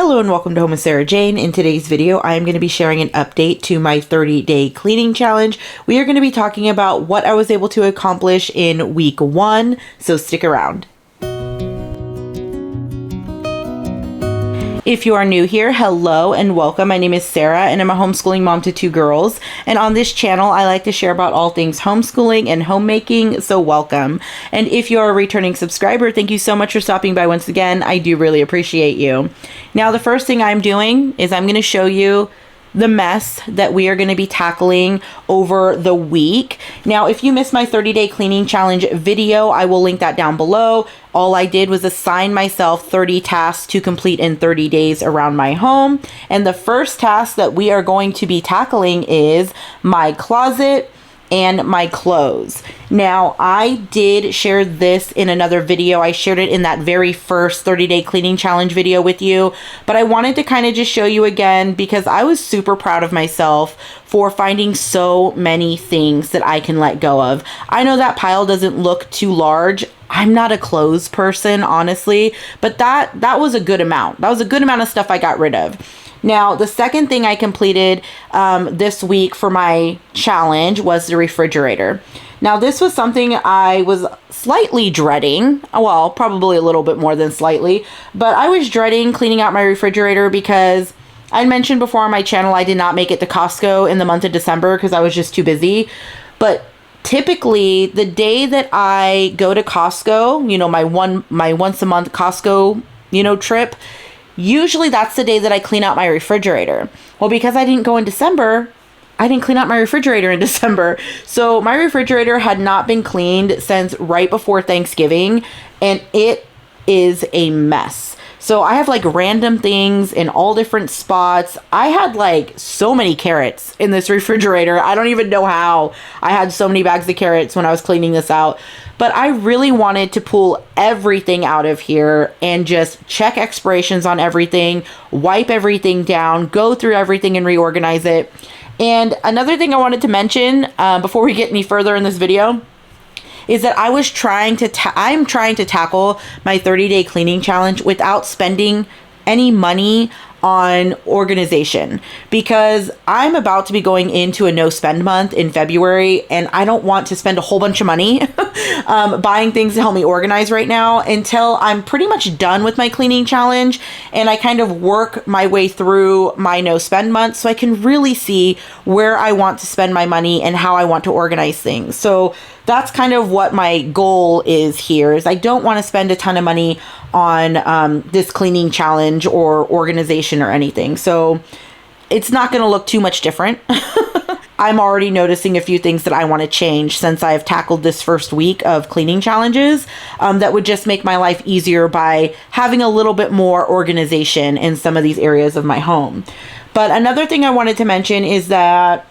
Hello and welcome to Home with Sarah Jane. In today's video, I am going to be sharing an update to my 30-day cleaning challenge. We are going to be talking about what I was able to accomplish in week 1, so stick around. If you are new here, hello and welcome. My name is Sarah and I'm a homeschooling mom to 2 girls. And on this channel, I like to share about all things homeschooling and homemaking, so welcome. And if you're a returning subscriber, thank you so much for stopping by once again. I do really appreciate you. Now, the first thing I'm doing is I'm going to show you the mess that we are going to be tackling over the week. Now, if you missed my 30-day cleaning challenge video, I will link that down below. All I did was assign myself 30 tasks to complete in 30 days around my home. And the first task that we are going to be tackling is my closet and my clothes. Now, I did share this in another video. I shared it in that very first 30-day cleaning challenge video with you, but I wanted to kind of just show you again because I was super proud of myself for finding so many things that I can let go of. I know that pile doesn't look too large. I'm not a clothes person, honestly, but that was a good amount. That was a good amount of stuff I got rid of. Now, the second thing I completed this week for my challenge was the refrigerator. Now, this was something I was slightly dreading. Well, probably a little bit more than slightly, but I was dreading cleaning out my refrigerator because I mentioned before on my channel I did not make it to Costco in the month of December because I was just too busy. But typically, the day that I go to Costco, you know, my once a month Costco, trip, usually that's the day that I clean out my refrigerator. Well, because I didn't go in December, I didn't clean out my refrigerator in December. So my refrigerator had not been cleaned since right before Thanksgiving, and it is a mess. So I have like random things in all different spots. I had like so many carrots in this refrigerator. I don't even know how I had so many bags of carrots when I was cleaning this out. But I really wanted to pull everything out of here and just check expirations on everything, wipe everything down, go through everything and reorganize it. And another thing I wanted to mention before we get any further in this video is that I was I'm trying to tackle my 30-day cleaning challenge without spending any money on organization, because I'm about to be going into a no spend month in February and I don't want to spend a whole bunch of money buying things to help me organize right now until I'm pretty much done with my cleaning challenge and I kind of work my way through my no spend month so I can really see where I want to spend my money and how I want to organize things. So that's kind of what my goal is here, is I don't want to spend a ton of money on this cleaning challenge or organization or anything. So it's not going to look too much different. I'm already noticing a few things that I want to change since I've tackled this first week of cleaning challenges that would just make my life easier by having a little bit more organization in some of these areas of my home. But another thing I wanted to mention is that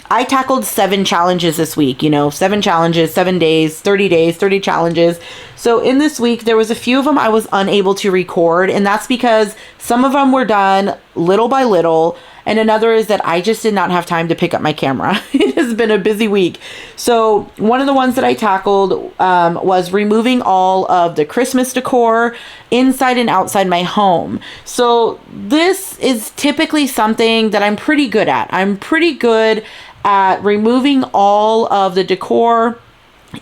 I tackled 7 challenges this week, 7 challenges, 7 days, 30 days, 30 challenges. So in this week, there was a few of them I was unable to record, and that's because some of them were done little by little, and another is that I just did not have time to pick up my camera. It has been a busy week. So one of the ones that I tackled was removing all of the Christmas decor inside and outside my home. So this is typically something that I'm pretty good at. I'm pretty good at removing all of the decor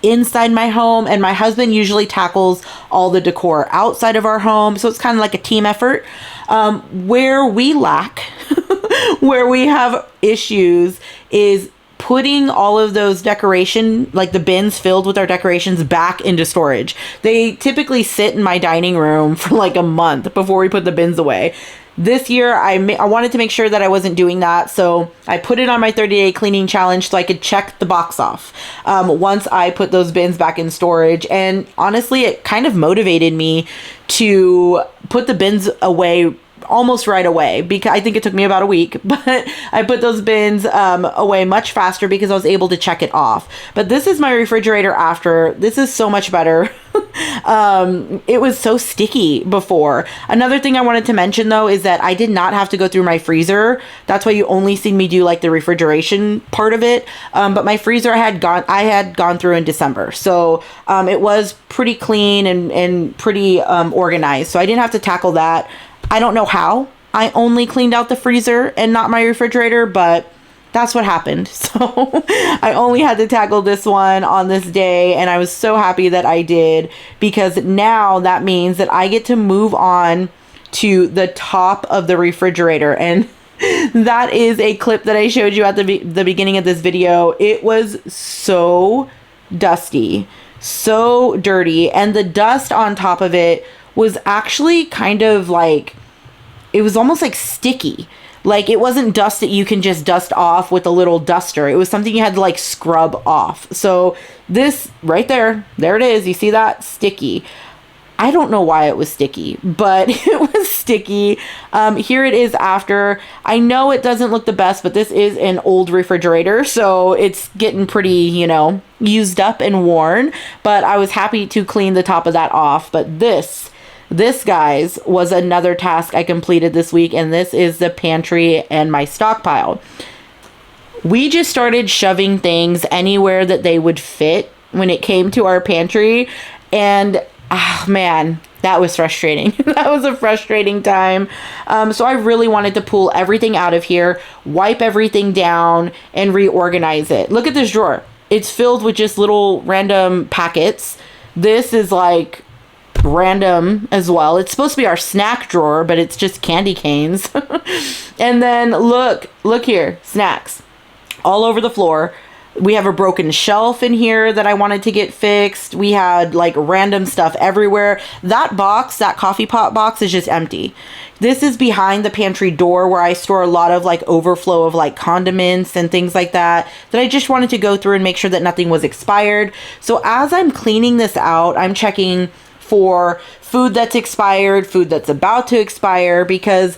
inside my home, and my husband usually tackles all the decor outside of our home. So it's kind of like a team effort. Where we lack, where we have issues, is putting all of those like the bins filled with our decorations, back into storage. They typically sit in my dining room for like a month before we put the bins away. This year, I wanted to make sure that I wasn't doing that, so I put it on my 30-day cleaning challenge so I could check the box off once I put those bins back in storage. And honestly, it kind of motivated me to put the bins away almost right away, because I think it took me about a week, but I put those bins away much faster because I was able to check it off. But this is my refrigerator after. This is so much better. It was so sticky before. Another thing I wanted to mention though is that I did not have to go through my freezer. That's why you only see me do like the refrigeration part of it. But my freezer I had gone through in December. So it was pretty clean and pretty organized. So I didn't have to tackle that. I don't know how I only cleaned out the freezer and not my refrigerator, but that's what happened. So I only had to tackle this one on this day, and I was so happy that I did, because now that means that I get to move on to the top of the refrigerator. And that is a clip that I showed you at the beginning of this video. It was so dusty, so dirty, and the dust on top of it was actually kind of like, it was almost like sticky. Like, it wasn't dust that you can just dust off with a little duster. It was something you had to like scrub off. So this right there it is. You see that? Sticky. I don't know why it was sticky, but it was sticky. Here it is after. I know it doesn't look the best, but this is an old refrigerator, so it's getting pretty, used up and worn. But I was happy to clean the top of that off. But this, guys, was another task I completed this week, and this is the pantry and my stockpile. We just started shoving things anywhere that they would fit when it came to our pantry, and man, that was frustrating. That was a frustrating time. So I really wanted to pull everything out of here, wipe everything down, and reorganize it. Look at this drawer. It's filled with just little random packets. This is like random as well. It's supposed to be our snack drawer, but it's just candy canes. And then look here, snacks all over the floor. We have a broken shelf in here that I wanted to get fixed. We had like random stuff everywhere. That box, that coffee pot box, is just empty. This is behind the pantry door where I store a lot of like overflow of like condiments and things like that I just wanted to go through and make sure that nothing was expired. So as I'm cleaning this out, I'm checking for food that's expired, food that's about to expire, because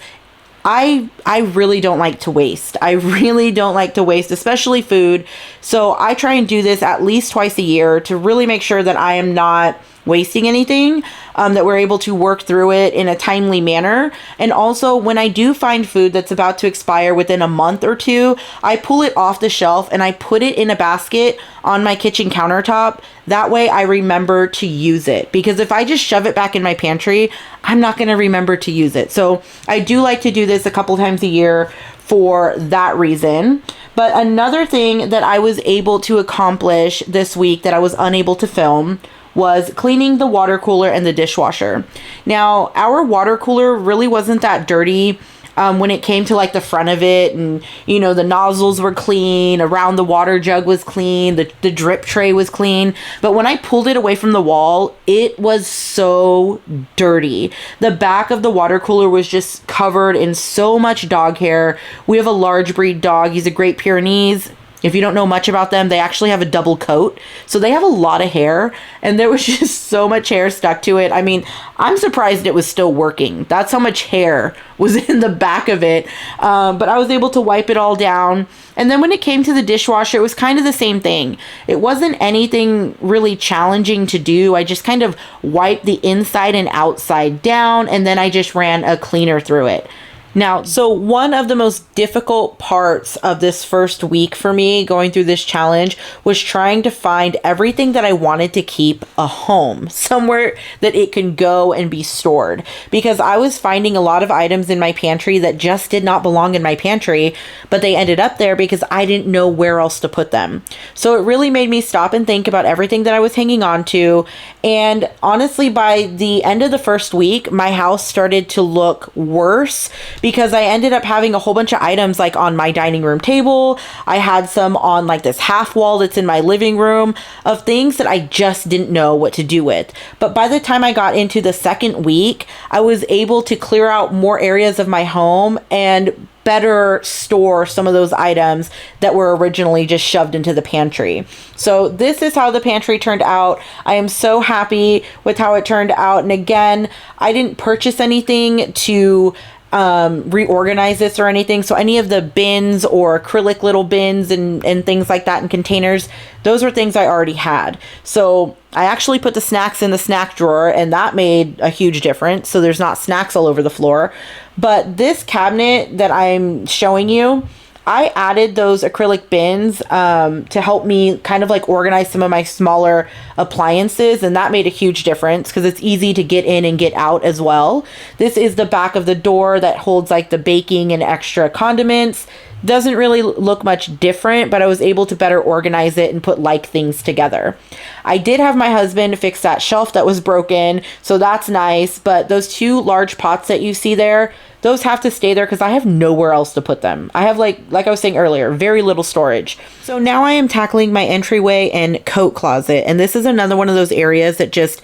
I really don't like to waste. I really don't like to waste, especially food. So I try and do this at least twice a year to really make sure that I am not wasting anything, that we're able to work through it in a timely manner. And also, when I do find food that's about to expire within a month or two, I pull it off the shelf and I put it in a basket on my kitchen countertop. That way I remember to use it, because if I just shove it back in my pantry, I'm not going to remember to use it. So I do like to do this a couple times a year for that reason. But another thing that I was able to accomplish this week that I was unable to film was cleaning the water cooler and the dishwasher. Now, our water cooler really wasn't that dirty when it came to like the front of it, and the nozzles were clean, around the water jug was clean, the drip tray was clean. But when I pulled it away from the wall, it was so dirty. The back of the water cooler was just covered in so much dog hair. We have a large breed dog. He's a Great Pyrenees. If you don't know much about them, they actually have a double coat. So they have a lot of hair, and there was just so much hair stuck to it. I mean, I'm surprised it was still working. That's how much hair was in the back of it. But I was able to wipe it all down. And then when it came to the dishwasher, it was kind of the same thing. It wasn't anything really challenging to do. I just kind of wiped the inside and outside down, and then I just ran a cleaner through it. Now, so one of the most difficult parts of this first week for me going through this challenge was trying to find everything that I wanted to keep a home, somewhere that it can go and be stored, because I was finding a lot of items in my pantry that just did not belong in my pantry, but they ended up there because I didn't know where else to put them. So it really made me stop and think about everything that I was hanging on to. And honestly, by the end of the first week, my house started to look worse, because I ended up having a whole bunch of items like on my dining room table. I had some on like this half wall that's in my living room of things that I just didn't know what to do with. But by the time I got into the second week, I was able to clear out more areas of my home and better store some of those items that were originally just shoved into the pantry. So this is how the pantry turned out. I am so happy with how it turned out. And again, I didn't purchase anything to reorganize this or anything. So any of the bins or acrylic little bins and things like that in containers, those are things I already had. So I actually put the snacks in the snack drawer, and that made a huge difference. So there's not snacks all over the floor. But this cabinet that I'm showing you, I added those acrylic bins to help me kind of like organize some of my smaller appliances, and that made a huge difference because it's easy to get in and get out as well. This is the back of the door that holds like the baking and extra condiments. Doesn't really look much different, but I was able to better organize it and put like things together. I did have my husband fix that shelf that was broken, so that's nice, but those two large pots that you see there, those have to stay there because I have nowhere else to put them. I have like I was saying earlier, very little storage. So now I am tackling my entryway and coat closet, and this is another one of those areas that just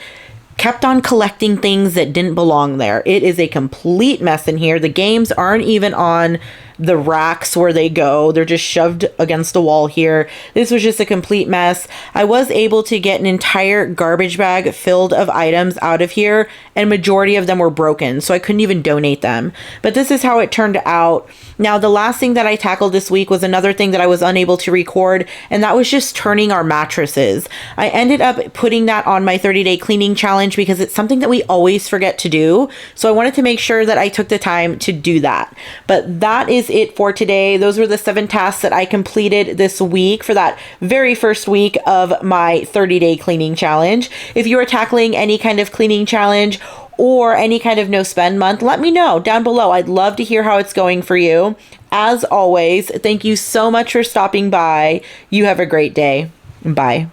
kept on collecting things that didn't belong there. It is a complete mess in here. The games aren't even on the racks where they go. They're just shoved against the wall here. This was just a complete mess. I was able to get an entire garbage bag filled of items out of here, and majority of them were broken, so I couldn't even donate them. But this is how it turned out. Now, the last thing that I tackled this week was another thing that I was unable to record, and that was just turning our mattresses. I ended up putting that on my 30-day cleaning challenge because it's something that we always forget to do. So I wanted to make sure that I took the time to do that. But that is it for today. Those were the 7 tasks that I completed this week for that very first week of my 30-day cleaning challenge. If you are tackling any kind of cleaning challenge or any kind of no spend month, let me know down below. I'd love to hear how it's going for you. As always, thank you so much for stopping by. You have a great day. Bye.